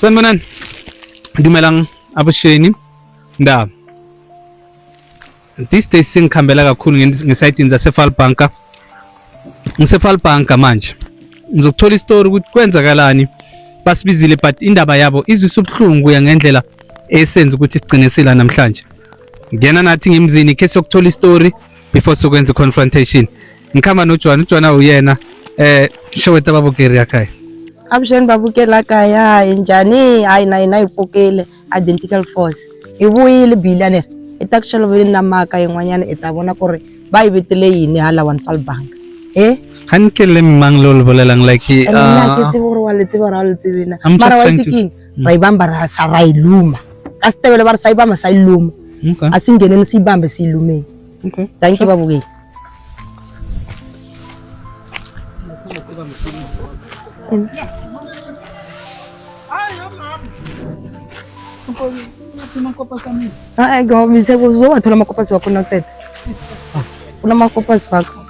Sanibonani. Dumelang abusheni ndaba. This day singikhambela kakhulu ngesayidini zaseFalbanka. NgiseFalbanka manje. Ngizokuthola istory ukuthi kwenzakalani. Basibizile but indaba yabo izwisa ubuhlungu kuya ngendlela esenza ukuthi sigcine sila namhlanje. Ngena nathi ngemzini case yokuthola istory before sokwenza confrontation. Ngikhamba noJohn, uJohn uyena showeta babukeri yakhaya. Abusheni babukela kaya njani hayi nayi fokele identical force ibuyile billionaire itakushalo vele namaka yenwanyana etabona kore ba ibetele yini hala one Falbank hankele manglolo bolelang like nna ke tsebo gore wa le tsebo ra le tsebena mara wa tsiking ra ibamba ra sa ra iluma ka stebele ba re sa ibamba sa iluma asingene ni sibambe silumeni. Okay, thank you babukeli. Go mise kuzo wathola amakopasi wakho nakuqeda. Una amakopasi wakho.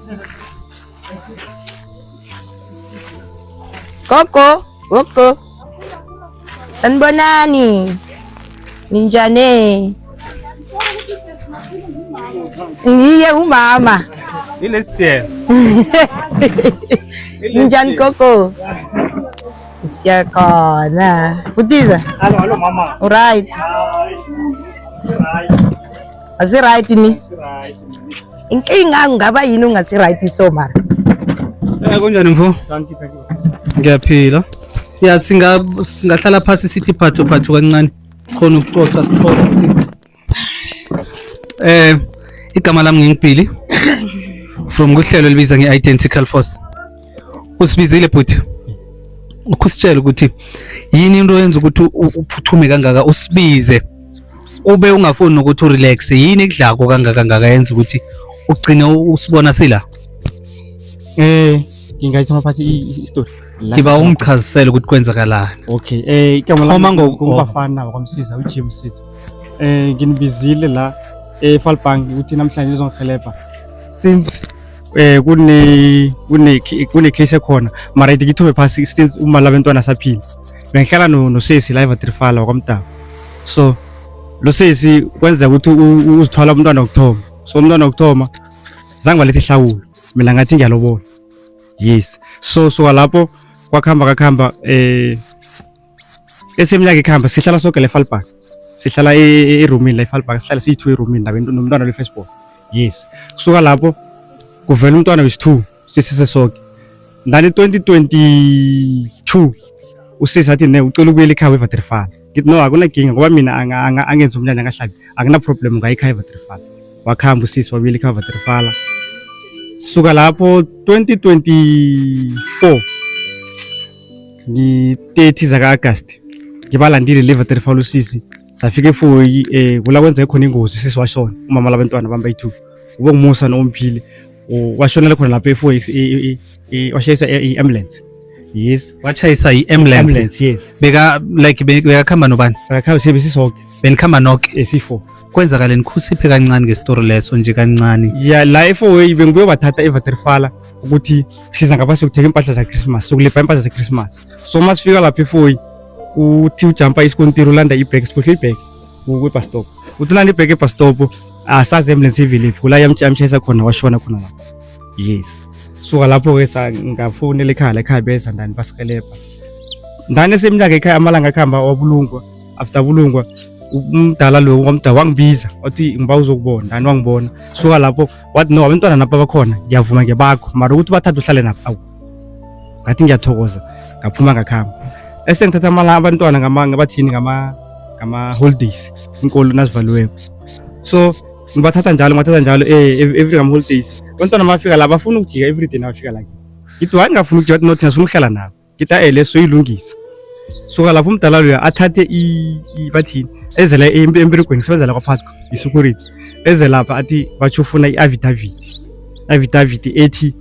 Koko. Sanibonani. Ninjani? Ngiye umama. Ilesiphielo. Ninjani Koko? Siyakhona. Kutiza? Hello mama. Alright. Asi right ni? Right. Inkinga ngaba yini ungasi right so mara? Kunjani mfo? Thank you. Ngiyaphila. Ya singahlala phansi sithi phatho kancane. Sikhona ukuxoxa sixoxe. Igama lami ngimpili. From kuhlelo libiza ngeidentical force. Usibizile bhuti. Ukusitshela ukuthi yini into yenza ukuthi uphuthume kangaka usibize ube ungafuni ukuthi urelax yini ekudlako kangaka yenza ukuthi ugcine usibona sila ngingayithoma phasi i-story ngiba ungichazisele ukuthi kwenzakalani. Okay, igama lami ngubafana wakwamsiza uJim Siza. Nginibizile la eFalbank ukuthi namhlanje uzongihelebha since kune case ekhona mara ngithume phasi since uma labantwana saphila bengihlala nosesi live atrifala wakwamtaba. So lo sesi kwenza ukuthi uzithwala umntwana wokuthoma. So umntwana wokuthoma zange balethe ihlawulo mina ngathi ngiyalobona. Yes, so lapho kwakhamba eseminyaka ikhamba sihlala sonke leFalbank, sihlala eroomini la eFalbank, sihlala siyi2 eroomini nomntwana leFirstborn. Yes, kusuka lapho kuvela umntwana wesi2 sisise sonke. Ndani 2022 usisi athi ne ucela ukubuyela ekhaya eVatrifala. Ngithi no akuna ginga ngoba mina angenza umnyanya ngahlabi akuna problem ngayikhaya eVatrifala. Wakhamba usisi wabuyela ekhaya eVatrifala. Suka lapho 2024 ni 30 zaka August ngibalandile leVatrifala usisi safika eFoyi kula kwenza khona ingozi sisi washona umama labantwana bamba2 ube ngumusa nomphile washonela khona lapha eFoyi washayisa i-ambulance. Yes, wachayisa i-ambulance. Yes, beka khamba nobani? Bekakhamba sibisonke benikhamba nonke C4. Kwenzakaleni khusiphe kancane ngestory leso nje kancane. Ya la eFoyi bengibuye bathatha eVatrifala ukuthi siza ngapha ukuthenga impahla za Christmas sokulepa impahla za Christmas. So masifika lapha eFoyi uthi ujumpa isikontiri ulanda ibreak sikhohle ibreak kwe-bus stop. Uthulanda ibreak e-bus stop asazi ambulance ivile kula yamchayisa khona washona khona lapha. Yes, suka lapho ke ngafonela ekhaya beza ndani basikeleba ndani seminyaka ekhaya amalanga akhamba wabulungwa. After bulungwa umdala lo wamda wangibiza wathi ngiba uzokubona ndani wangibona. Suka lapho wathi no abantwana napha bakhona ngiyavuma ngebakho mara ukuthi bathatha uhlale napha ngathi ngiyathokoza ngaphuma ngakhamba. Esengithatha amala abantwana ngabathini ngama holidays inkolo nazivaliweko. So ngibathatha njalo every ngam holidays abantwana mafika la bafuna ukujika everyday nabafika la ngithi wani ngafuna ukujika wathi nothi ngifuna ukuhlala nabo ngithi leso yilungisa. Suka lapho umdala lo athathe bathini ezela emberegweni sebenzela kwaPhatco isecurity ezelapha athi bathi ufuna i-affidavit ethi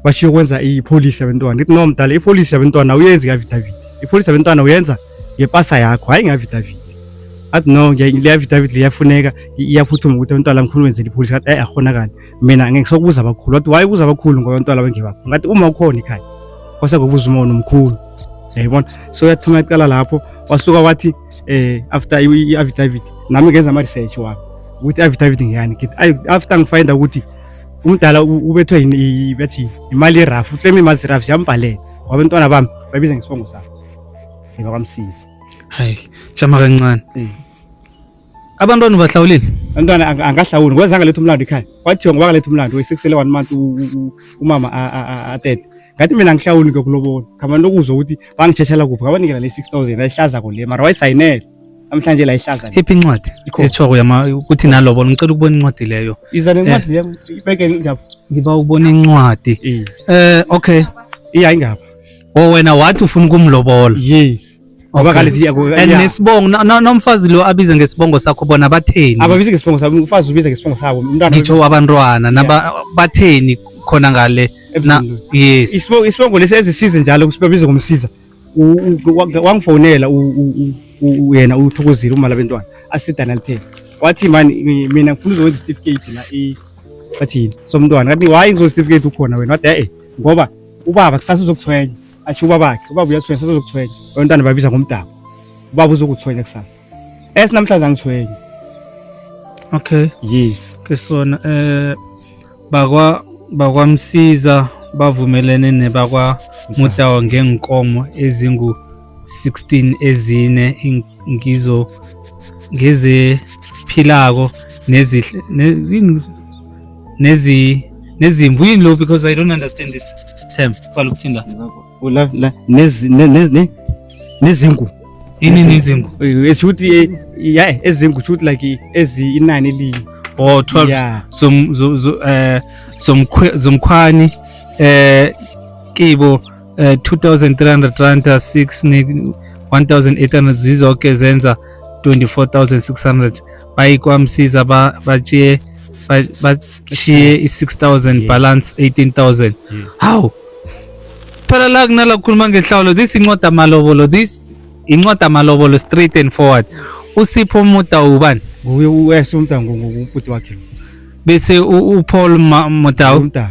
bashiyo kwenza ipolice yabantwana. Ngithi no mdala ipolice yabantwana uyenza i-affidavit, ipolice yabantwana uyenza ngepasa yakho hayi nge-affidavit. Athi no le-affidavit liyafuneka iyaphuthuma ukuthi abantwana mkhulu wenzela ipolice. Athi akhonakala mina ngeke sokubuza abakhulu. Wathi wayibuza abakhulu ngoba abantwana bengibakho ngathi uma ukhona ekhaya kwase ngokubuza umono omkhulu. yayibona. So yathuma iqala lapho wasuka wathi after i-affidavit nami ngenza ama-research wami ukuthi i-affidavit ngiyani ngithi after ngifinda ukuthi umdala ubethwe bathi imali yerafu uclaim imali zerafu ziyambhalela ngoba abantwana bami babiza ngesibongo sakho bakamsiza. Hayi jama kancane abantwana bahlawulile abantwana angahlawuli ngoba zange letha umlando ekhaya kwathiwa ngoba kaletha umlando we-6 1 month umama atete ngathi mina ngihlawuli ngokulobona khamani lokuzwa ukuthi bangitsheshela kuphi ngabanikela le 6000 ayihlaza ko le mara wayisayinela namhlanje la ihlaza iphi incwadi ethoko ukuthi nalobola ngicela ukubona incwadi leyo iza nencwadi leyo ibeke ngapha ngiba ubona incwadi okay iya ingapha wena wathi ufuna ukumlobola yes ngoba kalethi nesibongo nomfazi lo abize ngesibongo sakho bona batheni ababize ngesibongo sabo umfazi ubiza ngesibongo sabo umntwana ngitsho abantwana batheni khona ngale yes isibongo lesi ezisize njalo kusibabiza ngomsiza wangifonela yena uthokozile uma labantwana asidana lithe wathi mani mina ngifuna ukwenza certificate la bathini somntwana ngathi why ngizo certificate ukhona wena wathi ngoba ubaba kusasa uzokuthwenya athi ubaba uyathwenya kusasa uzokuthwenya abantwana babiza ngomdabu ubaba uzokuthwenya kusasa esinamhlanje angithwenye. Okay yes ke sona bakwamsiza bavumelene nebakwa Mutawa ngenkomo ezingu 16 ezine ngizo ngezephilako nezimvu yini lo because I don't understand this term balukuthinda nezingu ini nezingu eshuthi ezingu shoot like inani eli 12 zomkhwani kibo 2300 rand 6 1800 zizoke zenza 24600 bayikwamsiza bachiye i6000 balance 18000 how phela la kunala kukhuluma ngehlawulo this incwadi amalobolo incwadi amalobolo straight and forward uSipho Mutawa ubani nguye umntana ngubhuti wakhe bese uPaul Mutawa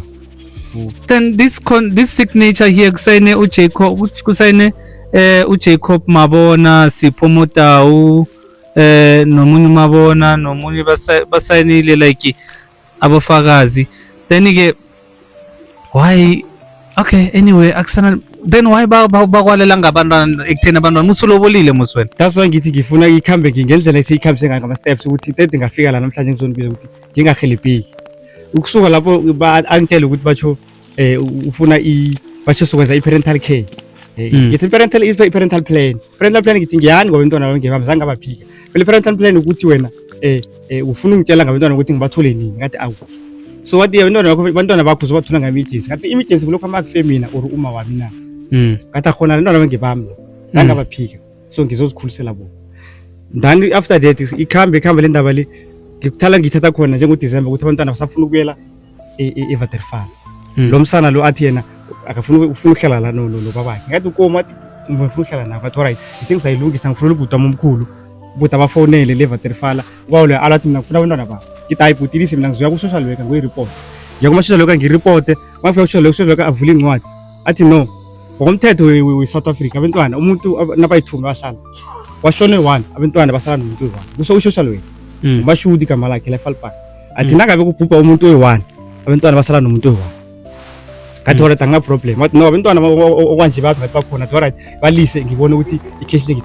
then this signature here kusayine uJacob kusayine uJacob Mabona Sipho Mutawa nomunye Mabona nomunye basayinile like abafakazi then ke why okay anyway akusana then why bakwalela ngabantwana ekuthena abantwana musulobolile muswena that's why ngithi ngifuna ikhambe ngendlela esiyikhambise ngayo ngama steps ukuthi tete ngafika la namhlanje ngizonibiza ukuthi ngingahelebheki ukusuka lapho angitshela ukuthi batsho ufuna batsho sokwenza i-parental care ngithi i-parental plan ngithi ngiyani ngoba abantwana bami ngibamzange abaphika phela i-parental plan ukuthi wena ufuna ungitshela ngabantwana ukuthi ngibathole nini ngathi awu so wathi abantwana bakho uzobathola ngama-emergency ngathi i-emergency kulokho amakufe mina or uma wami na ngathi akhona abantwana bami ngibami zange abaphika so ngizozikhulisela bona then after that ikhambe le ndaba le ngikuthala ngithatha khona njengoDisemba ukuthi abantwana basafuna ukuyela eVaterfall lo msana lo athi yena ufuna ukuhlala la no babakhe ngathi ukoma athi ufuna ukuhlala nabo athi alright ithi ngizayilungisa ngifuna ubhuti wami omkhulu ubhuti abafonele leVaterfall kwawule alathi mina ngifuna abantwana babo ngithi hayi bhuti lisi mina ngizoya ku-social worker ngoyi-report ngiya kuma-social worker ngiripote mangifika ku-social worker avule incwadi athi no ngokomthetho we-South Africa abantwana umuntu nabayithumi bahlala washone 1 abantwana basala nomuntu oyi-1 kusho u-social worker bashudi igama lakhe la-Falpan athi nangabe kubhubha umuntu oyi-1 abantwana basala nomuntu oyi-1 ngathi alright angina problem wathi no abantwana okwanje bakhona athi alright balise ngibone ukuthi i-case le